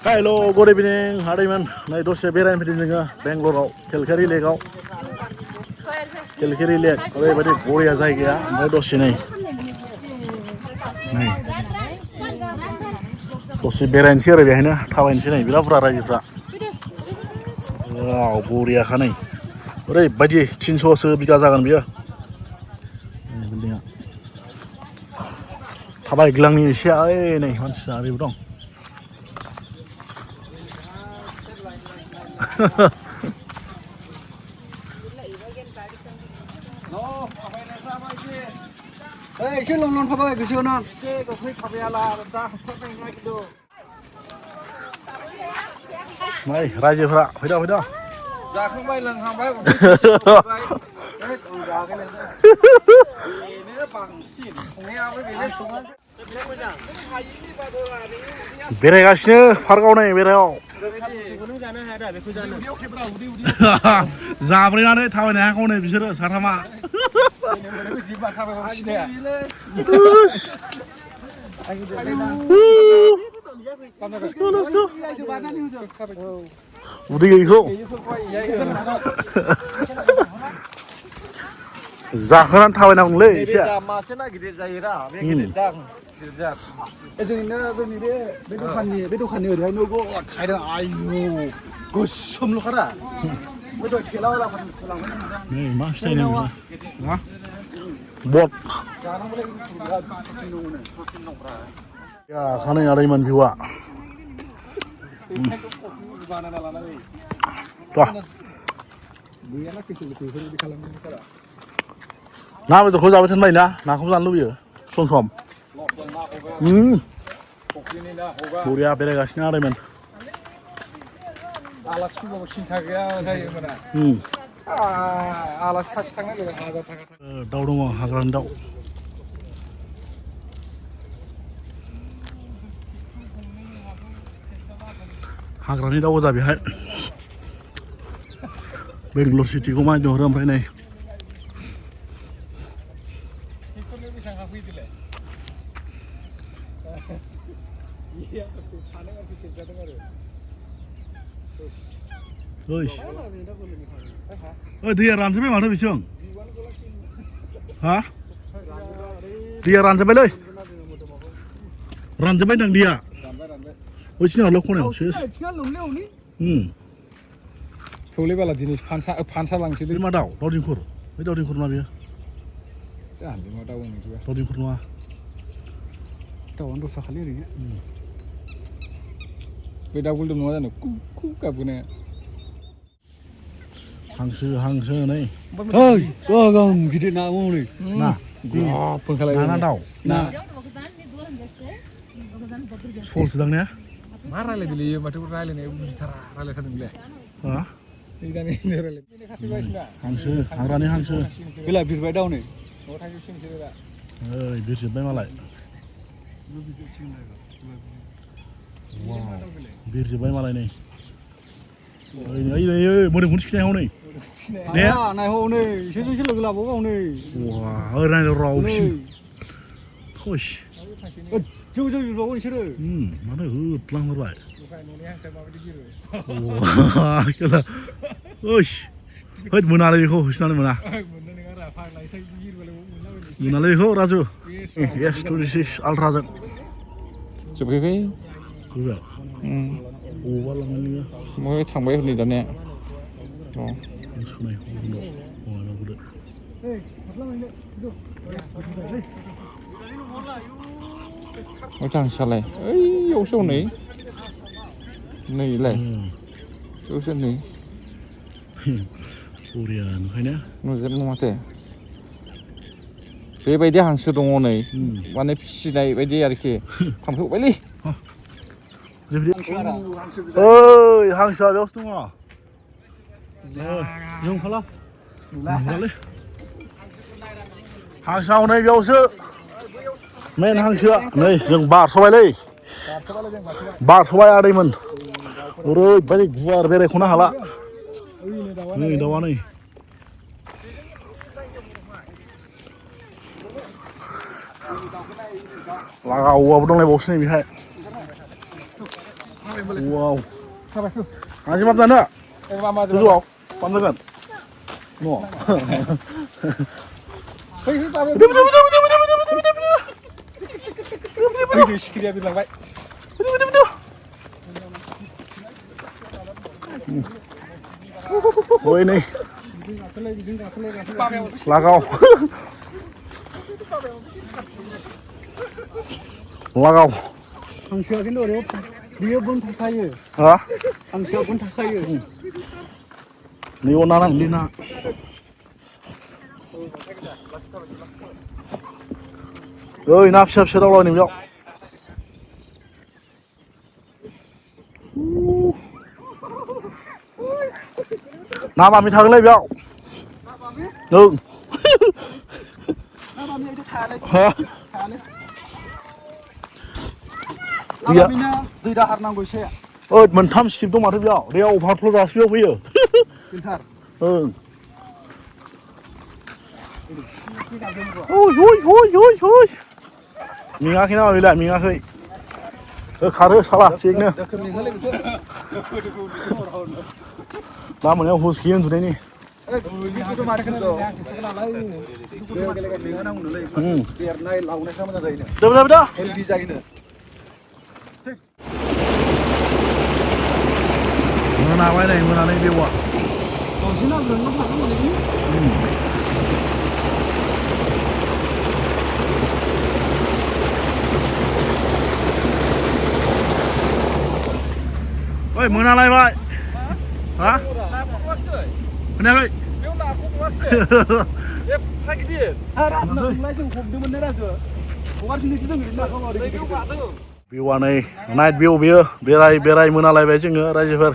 Hello, good evening, Hariman. Nay dose beran fidin जोङो बेंगलराव केलकारि लेकआव केलकारि लेक ओरैबायदि बरिया जायगाया ओमफ्राय दसे नै दसे बेरायनोसै आरो बेहायनो थाबायनोसै नै बिराद बुरजा रायजोफ्रा वाव बरियाखा नै ओरैबायदि 300सो बिगा जागोन बियो बिल्डिंआ थाबायग्लांनि एसे ओइ नै मानसिफ्रा ओरैबो दं एसे लं थाबाय गोसोना एसे गोख्रै थाबायाला दा हासार नायनो नागिरदों नै रायजोफ्रा फैदा फैदा जाखांबाय लोंखांबाय बेरायगासिनो पार्कआव नै बेरायाव जाब्रैनानै थाबायनो हायाखौ नै बिसोरो साथामा उदै गैयैखौ जाखोनानै थाबायनांगौलै एसे मासे ना गिदिर जायोरा बे गिदिर दां जोंनि बे दखाननि ओरैहाय नोगो थायदों आयु गोसोमल'खारा बे थेला नै मा फिथाइ नों मा बट या खानै आदैमोन भिउआ ना बेदरखौ जाबाय थानो बायोना नाखौबो जानो लुबैयो सम सम बरिया बेरायगासिनो आदैमोन आलासि फैबाबो सिन्था गैया जायोमोन आलासि सासे थांनाय लोगो 1000 थाखा दाउ दङ हाग्रानि दाउ हाग्रानि दाउ गोजा बेहाय बेंगलर सिटिखौ मानिनो हरो ओमफ्राय नै ओइ दैया रानजोब्बाय माथो बिसों हा दैया रानजोब्बायलै रानजोब्बाय होनदां दैया बैसिनावल' खनायाव सेस थौले बाला दिनै फानसा लांसै बे मा दाउ दावदिंखुर बै दावदिंखुर मा बेयो दावदिंखुर नङा दाउआनो दस्रा खालि ओरैनो बे दाउ गुलदुम नङा जानो कुक गाबोनाया हांसो नै ओइ गोगोम गिदिर ना हनै ना फोंखालाय ना दाउ ना सलसो दां ने मा रायलायदोलै माथो रायलायनाया बुजिथारा रायलायथारदोंलै हा हांसो हाग्रानि हांसो गैला बिरबाय दा हनै न'आव थांजोबसिगोनसो दा ओइ बिरजोब्बाय मालाय बिरजोब्बाय मालाय नै ओइ मोदोमखौनो थिखिनो हायाव नै ने नायहौ नै इसोरजोंसो लोगो लाबावो नै वा ओरै नायनो रावसिन थस जौ जुबावो इसोरो माथो होदलांहरबाय ओइस हैद मोनालै बेखौ होसोनानै मोनालै बेखौ राजु S26 आल्ट्राजों जोबहैबाय फैबाय बबावबा लांनानै ओमफ्राय थांबाय हनै दानिया मोजांसालाय ओइयावसो हनै नैलाय बेयावसो नै बरिया नुखायनो नुजोबनो माथो बेबायदि हांसो दङ नै माने फिसिनाय बायदि आरोखि थांफैबायलै ओइ हांसोआ बेयावसो दङ जों फाला नुलालै हांसोआ हनै बेयावसो मेन हांसोआ नै जों बारस'बायलै बारस'बाय आदैमोन ओरैबायदि गुवार बेरायख'नो हाला नै दाउआ नै लागा औवाबो दंलायबावसो नै बेहाय Wow. Apa tuh? Ngasih map tanda. Mama Tujuh kau. Pantakan. No. Hei, Pak. Betul. Wih, sekali bilang baik. Betul. Oh ini. Lagau. Lagau. Hangsोआ खिन्थु ओरैयाव बियो बन थाखायो Hah? हांसोआ बन थाखायो Ni ona nang lina. Ơi, nạp xếp xe đâu rồi niệm dọc. Nạp mà mình thằng lên dọc. Đừng. Hả? Iya. दै दाहार नांगौ एसे Ơi, mình thăm xịp đâu mà thăm dọc. Đeo phát flow ra xíu bây giờ. pintar. Ôi. Mình ngã khi nào đi lại mình ngã khơi. Khá rơi sao là chiếc nữa. Làm một nhau hút kiếm tụi này. Itu mari kan tuh. Biar naik launnya sama ada ini. Dah. LD ini. Mưa nào cái này mưa nào đây điêu à. Còn xin nào đừng có thẳng một đấy. Ôi, mưa nào đây vậy? Hả? Bên đây vậy? View này, night view berai mưa nào lại vậy chứ nữa, đây chứ phải.